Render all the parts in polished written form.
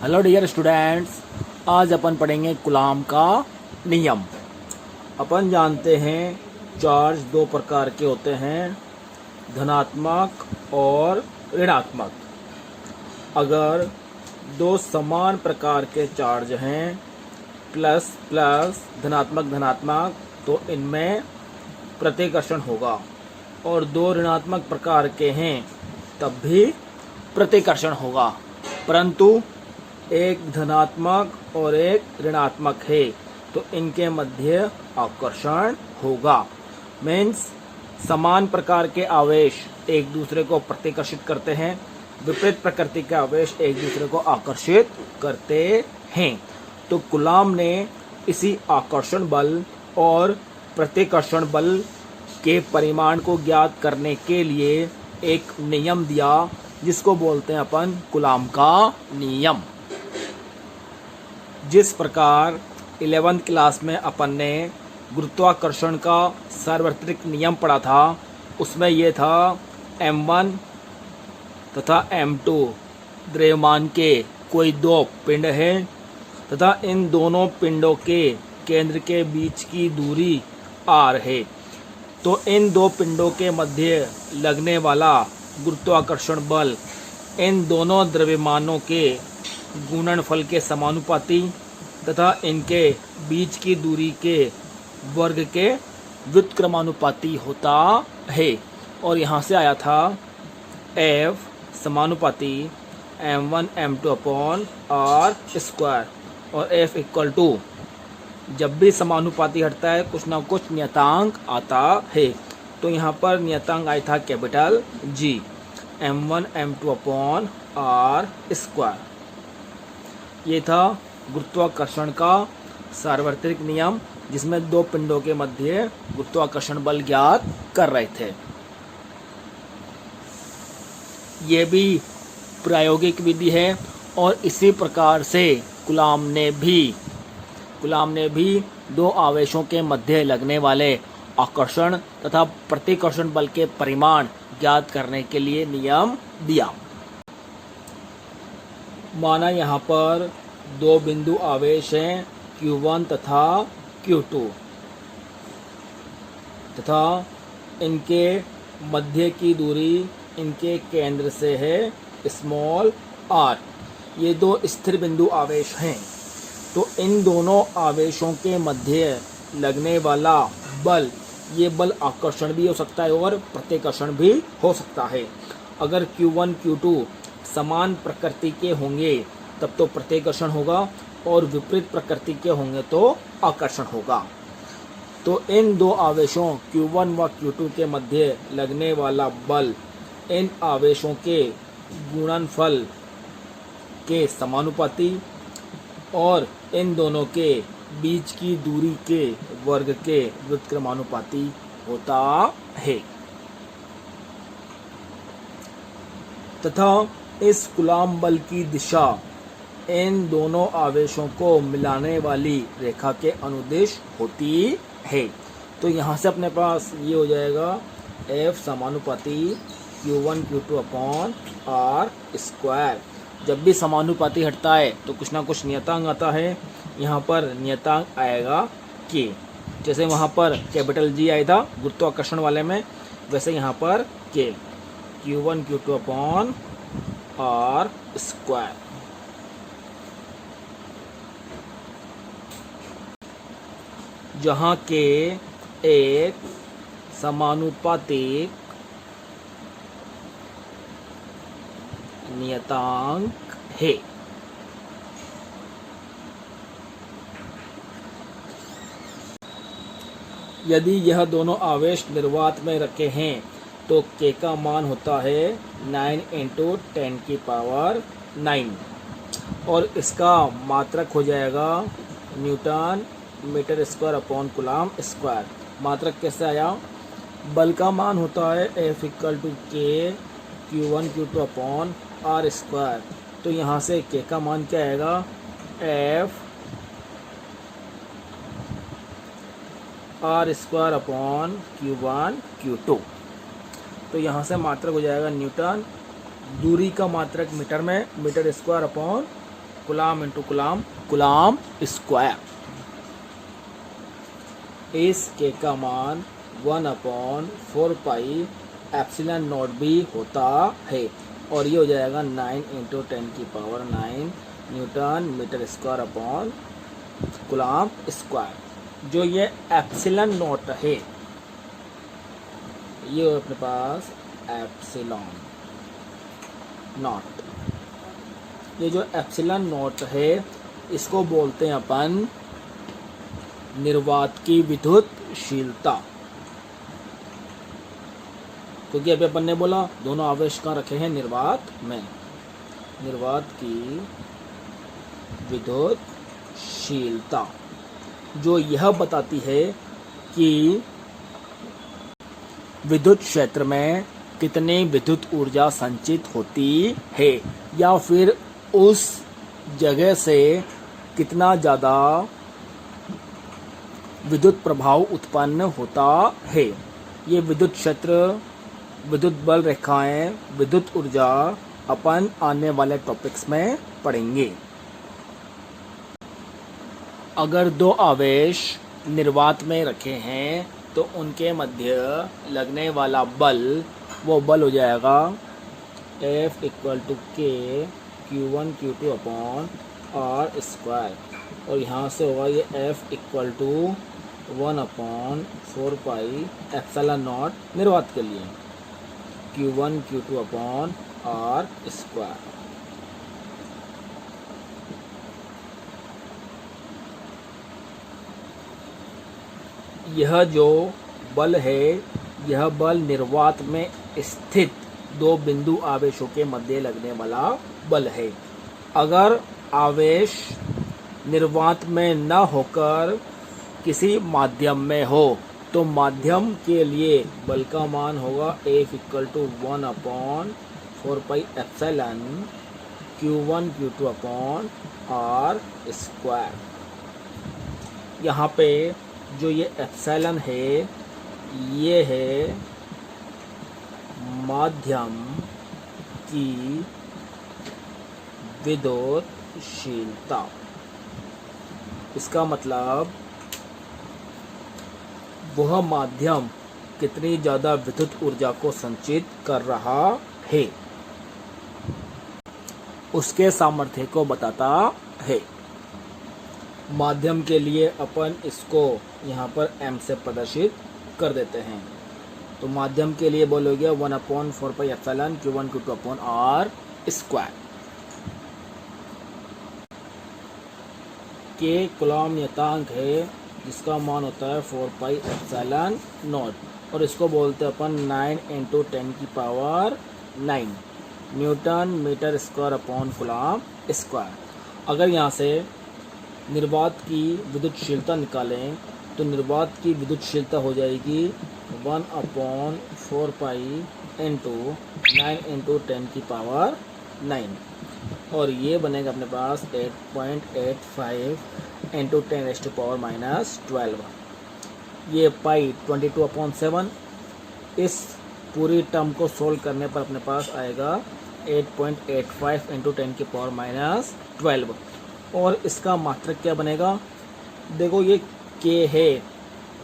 Hello dear students, आज अपन पढ़ेंगे Coulomb का नियम। अपन जानते हैं चार्ज दो प्रकार के होते हैं, धनात्मक और ऋणात्मक। अगर दो समान प्रकार के चार्ज हैं, प्लस प्लस धनात्मक धनात्मक, तो इनमें प्रतिकर्षण होगा। और दो ऋणात्मक प्रकार के हैं तब भी प्रतिकर्षण होगा, परंतु एक धनात्मक और एक ऋणात्मक है तो इनके मध्य आकर्षण होगा। मीन्स समान प्रकार के आवेश एक दूसरे को प्रतिकर्षित करते हैं, विपरीत प्रकृति के आवेश एक दूसरे को आकर्षित करते हैं। तो कूलॉम ने इसी आकर्षण बल और प्रतिकर्षण बल के परिमाण को ज्ञात करने के लिए एक नियम दिया, जिसको बोलते हैं अपन कूलॉम का नियम। जिस प्रकार 11th क्लास में अपन ने गुरुत्वाकर्षण का सार्वत्रिक नियम पढ़ा था, उसमें ये था m1 तथा m2 द्रव्यमान के कोई दो पिंड हैं तथा इन दोनों पिंडों के केंद्र के बीच की दूरी r है। तो इन दो पिंडों के मध्य लगने वाला गुरुत्वाकर्षण बल इन दोनों द्रव्यमानों के गुणनफल के समानुपाती तथा इनके बीच की दूरी के वर्ग के व्युत्क्रमानुपाती होता है। और यहाँ से आया था F समानुपाती m1 m2 upon r square, और F इक्वल टू, जब भी समानुपाती हटता है कुछ ना कुछ नियतांक आता है। तो यहाँ पर नियतांक आया था capital G, m1 m2 upon r square. ये था गुरुत्वाकर्षण का सार्वत्रिक नियम, जिसमें दो पिंडों के मध्य गुरुत्वाकर्षण बल ज्ञात कर रहे थे। ये भी प्रायोगिक विधि है और इसी प्रकार से कूलॉम ने भी दो आवेशों के मध्य लगने वाले आकर्षण तथा प्रतिकर्षण बल के परिमाण ज्ञात करने के लिए नियम दिया। माना यहाँ पर दो बिंदु आवेश हैं Q1 तथा Q2 तथा इनके मध्य की दूरी इनके केंद्र से है स्मॉल r। ये दो स्थिर बिंदु आवेश हैं। तो इन दोनों आवेशों के मध्य लगने वाला बल, ये बल आकर्षण भी हो सकता है और प्रतिकर्षण भी हो सकता है। अगर Q1 Q2 समान प्रकृति के होंगे तब तो प्रतिकर्षण होगा, और विपरीत प्रकृति के होंगे तो आकर्षण होगा। तो इन दो आवेशों Q1 व Q2 के मध्य लगने वाला बल इन आवेशों के गुणनफल के समानुपाती और इन दोनों के बीच की दूरी के वर्ग के व्युत्क्रमानुपाती होता है। तथा इस कूलॉम बल की दिशा इन दोनों आवेशों को मिलाने वाली रेखा के अनुदिश होती है। तो यहाँ से अपने पास ये हो जाएगा F समानुपाती Q1 Q2 upon r square. जब भी समानुपाती हटता है तो कुछ ना कुछ नियतांक आता है। यहाँ पर नियतांक आएगा K, जैसे वहाँ पर कैपिटल G आया था गुरुत्वाकर्षण वाले में, वैसे यहाँ पर K, Q1 Q2 upon r square. जहाँ के एक समानुपातिक नियतांक है। यदि यह दोनों आवेश निर्वात में रखे हैं तो K का मान होता है 9 × 10⁹, और इसका मात्रक हो जाएगा newton metre square upon coulomb square. मात्रक कैसे आया? बल का मान होता है F equal to K Q1 Q2 upon r square. तो यहाँ से K का मान क्या आएगा? F r square upon Q1 Q2। तो यहाँ से मात्रक हो जाएगा न्यूटन, दूरी का मात्रक मीटर में, metre square upon coulomb into coulomb, coulomb square. इस के का मान 1/4 एप्सिलॉन नॉट भी होता है और ये हो जाएगा 9 × 10⁹ newton metre square upon coulomb square. जो ये एप्सिलॉन नॉट है, ये अपने पास एप्सिलॉन नॉट, ये जो एप्सिलॉन नॉट है इसको बोलते हैं अपन निर्वात की विद्युतशीलता, क्योंकि अभी अपन ने बोला दोनों आवेश कहाँ रखे हैं, निर्वात में। निर्वात की विद्युतशीलता जो यह बताती है कि विद्युत क्षेत्र में कितनी विद्युत ऊर्जा संचित होती है, या फिर उस जगह से कितना ज़्यादा विद्युत प्रभाव उत्पन्न होता है। ये विद्युत क्षेत्र, विद्युत बल रेखाएं, विद्युत ऊर्जा अपन आने वाले टॉपिक्स में पढ़ेंगे। अगर दो आवेश निर्वात में रखे हैं तो उनके मध्य लगने वाला बल, वो बल हो जाएगा F = K Q1 Q2 upon R²। और यहाँ से होगा ये F = 1/4 एप्सिलॉन नॉट निर्वात के लिए, Q1 Q2 अपॉन R²। यह जो बल है, यह बल निर्वात में स्थित दो बिंदु आवेशों के मध्य लगने वाला बल है। अगर आवेश निर्वात में न होकर किसी माध्यम में हो तो माध्यम के लिए बल का मान होगा F = 1/4 epsilon Q1 Q2 upon R²। यहाँ पे जो ये एप्सिलॉन है, ये है माध्यम की विद्युतशीलता। इसका मतलब वह माध्यम कितनी ज़्यादा विद्युत ऊर्जा को संचित कर रहा है, उसके सामर्थ्य को बताता है। माध्यम के लिए अपन इसको यहाँ पर m से प्रदर्शित कर देते हैं। तो माध्यम के लिए बल हो गया 1/4 epsilon Q1 Q2 upon R²। के कूलॉम नियतांक है जिसका मान होता है 4 एप्सिलॉन नॉट और इसको बोलते हैं अपन 9 × 10⁹ newton metre square upon coulomb square. अगर यहाँ से निर्वात की विद्युतशीलता निकालें तो निर्वात की विद्युतशीलता हो जाएगी 1/4 × 9 × 10⁻⁹ और ये बनेगा अपने पास 8.85 × 10⁻⁻12। ये पाई 22/7। इस पूरी टर्म को सोल्व करने पर अपने पास आएगा 8.85 × 10⁻12। और इसका मात्रक क्या बनेगा, देखो ये k है,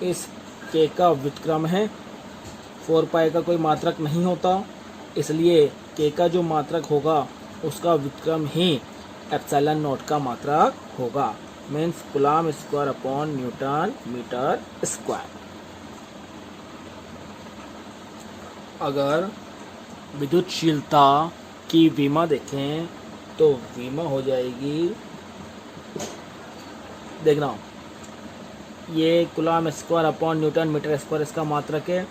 इस k का व्युत्क्रम है, 4π का कोई मात्रक नहीं होता, इसलिए k का जो मात्रक होगा उसका व्युत्क्रम ही एप्सिलॉन नॉट का मात्रक होगा, means coulomb square upon newton metre square. अगर विद्युतशीलता की विमा देखें तो विमा हो जाएगी, देखना ये coulomb square upon newton metre square इसका मात्रक है,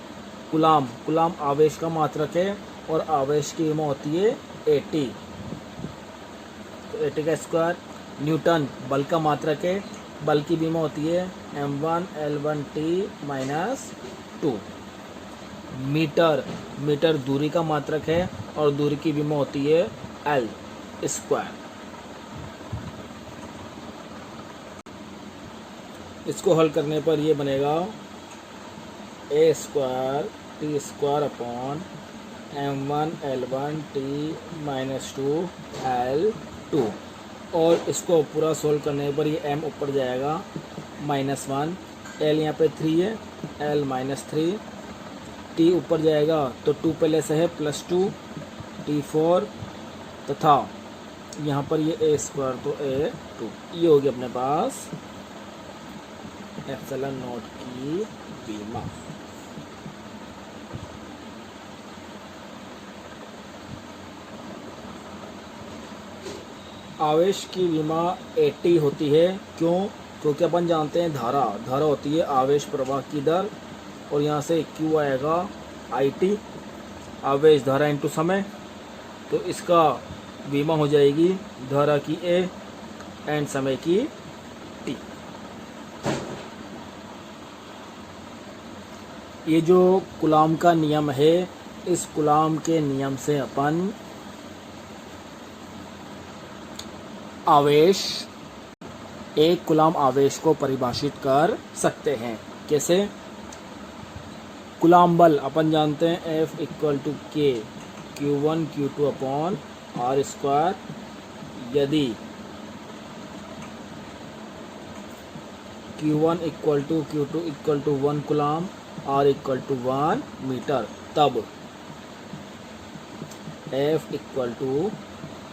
कूलॉम आवेश का मात्रक है और आवेश की विमा होती है 80, तो 80 का स्क्वायर। न्यूटन बल का मात्रक है, बल की विमा होती है m1L1T-2। मीटर दूरी का मात्रक है और दूरी की विमा होती है L²। इसको हल करने पर ये बनेगा a² T² upon m1L1T-2 L2। और इसको पूरा सोल्व करने पर ये m ऊपर जाएगा -1, l यहाँ पे 3 है, l -3, t ऊपर जाएगा तो 2 पहले से है +2, t4 तथा यहाँ पर ये a² तो a2। ये होगी अपने पास एप्सिलॉन नॉट की विमा। आवेश की विमा 80 होती है। क्यों? क्योंकि अपन जानते हैं धारा होती है आवेश प्रवाह की दर, और यहाँ से Q आएगा IT, आवेश धारा इंटू समय, तो इसका विमा हो जाएगी धारा की A एंड समय की T। ये जो कूलाम का नियम है, इस कूलाम के नियम से अपन आवेश, एक कूलाम आवेश को परिभाषित कर सकते हैं। कैसे? कूलाम बल अपन जानते हैं F = K Q1 Q2 upon R²। यदि Q1 = Q2 = 1 coulomb, R = 1 metre, तब F =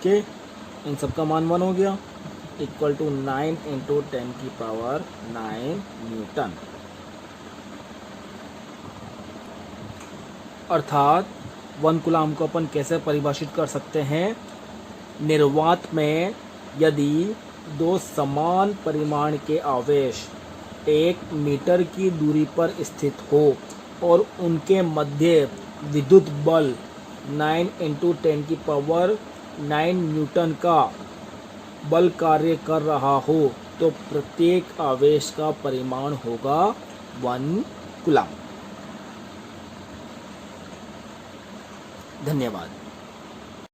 K, इन सब का मान 1 हो गया, = 9 × 10⁹ न्यूटन। अर्थात 1 कूलाम को अपन कैसे परिभाषित कर सकते हैं? निर्वात में यदि दो समान परिमाण के आवेश 1 मीटर की दूरी पर स्थित हो और उनके मध्य विद्युत बल 9 × 10⁹ न्यूटन का बल कार्य कर रहा हो, तो प्रत्येक आवेश का परिमाण होगा 1 कूलाम। धन्यवाद।